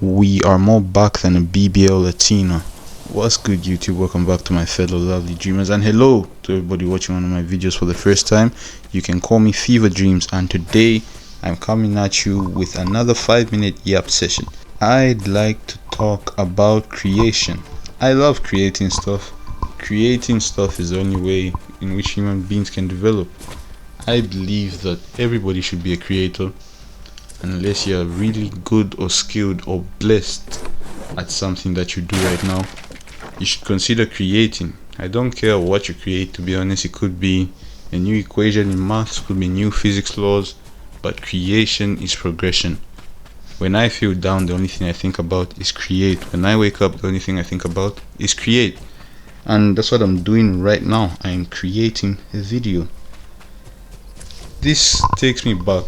We are more back than a BBL Latina. What's good, YouTube? Welcome back to my fellow lovely dreamers, and hello to everybody watching one of my videos for the first time. You can call me Fever Dreams, and today I'm coming at you with another 5-minute yap session. I'd like to talk about creation. I love creating stuff. Creating stuff is the only way in which human beings can develop. I believe that everybody should be a creator, unless you're really good or skilled or blessed at something that you do right now. You should consider creating. I don't care what you create, to be honest. It could be a new equation in maths, could be new physics laws, but creation is progression. When I feel down, the only thing I think about is create. When I wake up, the only thing I think about is create. And that's what I'm doing right now. I am creating a video. This takes me back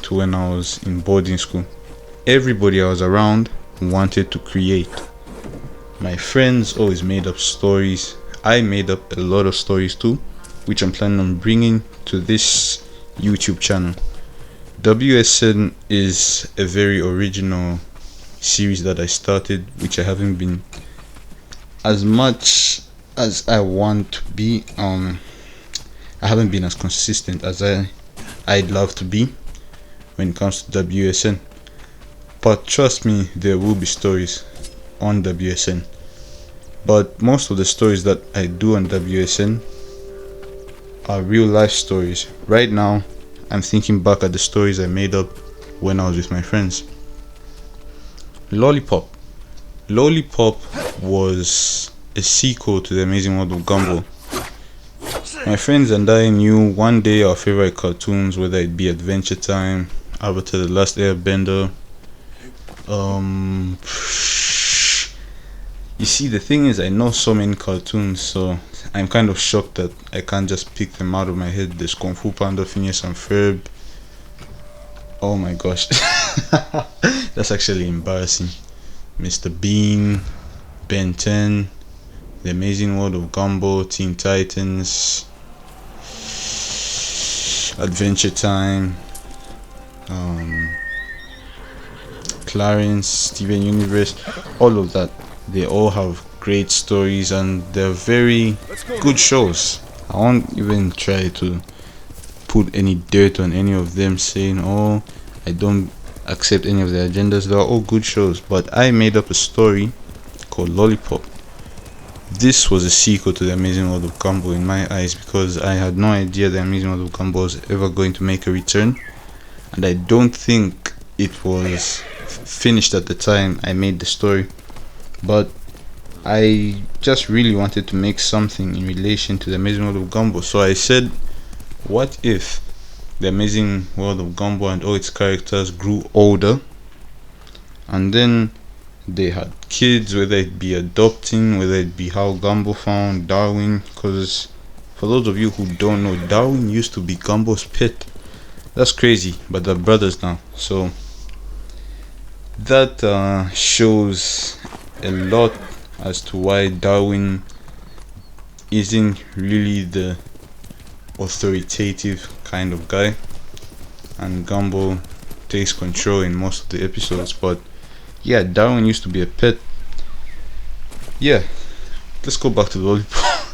to when I was in boarding school. Everybody I was around wanted to create. My friends always made up stories. I made up a lot of stories too, which I'm planning on bringing to this YouTube channel. WSN is a very original series that I started, which I haven't been as much as I want to be. I haven't been as consistent as I'd love to be when it comes to WSN, but trust me, there will be stories on WSN. But most of the stories that I do on WSN are real life stories. Right now I'm thinking back at the stories I made up when I was with my friends. Lollipop was a sequel to The Amazing World of Gumball. My friends and I knew one day our favorite cartoons, whether it be Adventure Time, Avatar The Last Airbender. You see, the thing is, I know so many cartoons, so I'm kind of shocked that I can't just pick them out of my head. There's Kung Fu Panda, Phineas and Ferb. Oh my gosh. That's actually embarrassing. Mr. Bean, Ben 10, The Amazing World of Gumball, Teen Titans, Adventure Time, Clarence, Steven Universe, all of that. They all have great stories and they're very good shows. I won't even try to put any dirt on any of them, saying, oh, I don't accept any of their agendas. They're all good shows, but I made up a story called Lollipop. This was a sequel to The Amazing World of Gumball in my eyes, because I had no idea The Amazing World of Gumball was ever going to make a return, and I don't think it was finished at the time I made the story. But I just really wanted to make something in relation to The Amazing World of Gumball. So I said, what if The Amazing World of Gumball and all its characters grew older, and then they had kids, whether it be adopting, whether it be how Gumball found Darwin. Because for those of you who don't know, Darwin used to be Gumball's pet. That's crazy, but they're brothers now. So that shows a lot as to why Darwin isn't really the authoritative kind of guy, and Gumball takes control in most of the episodes. But yeah, Darwin used to be a pet. Yeah, let's go back to Lollipop.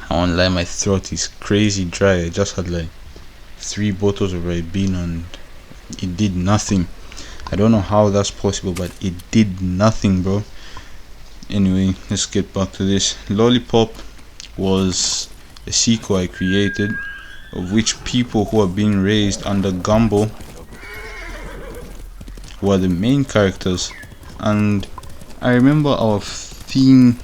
I won't lie, my throat is crazy dry. I just had like 3 bottles of Ribena and it did nothing. I don't know how that's possible, but it did nothing, bro. Anyway, let's get back to this. Lollipop was a sequel I created, of which people who are being raised under Gumball were the main characters. And I remember our theme,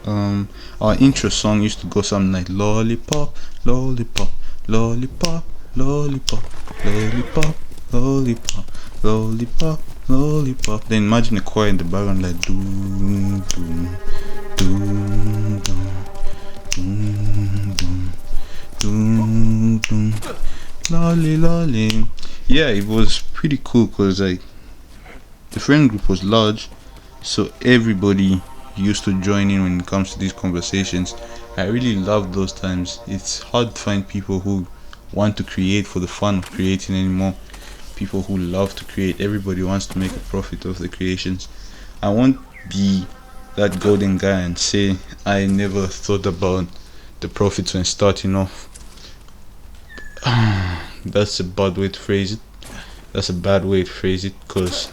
our intro song used to go something like Lollipop, Lollipop, Lollipop, Lollipop, Lollipop, Lollipop, Lollipop, Lollipop. Then imagine a choir in the background like doom doom doom doom doom doom doom lolly lolly. Yeah, it was pretty cool because like the friend group was large, so everybody used to join in when it comes to these conversations. I really love those times. It's hard to find people who want to create for the fun of creating anymore. people who love to create. Everybody wants to make a profit of the creations. I won't be that golden guy and say I never thought about the profits when starting off. That's a bad way to phrase it. That's a bad way to phrase it, because,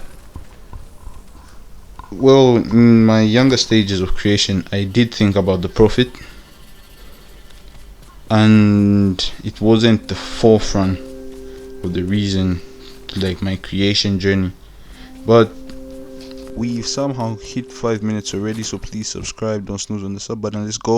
well, in my younger stages of creation, I did think about the profit, and it wasn't the forefront of the reason to like my creation journey. But we've somehow hit 5 minutes already, so please subscribe, don't snooze on the sub button. Let's go.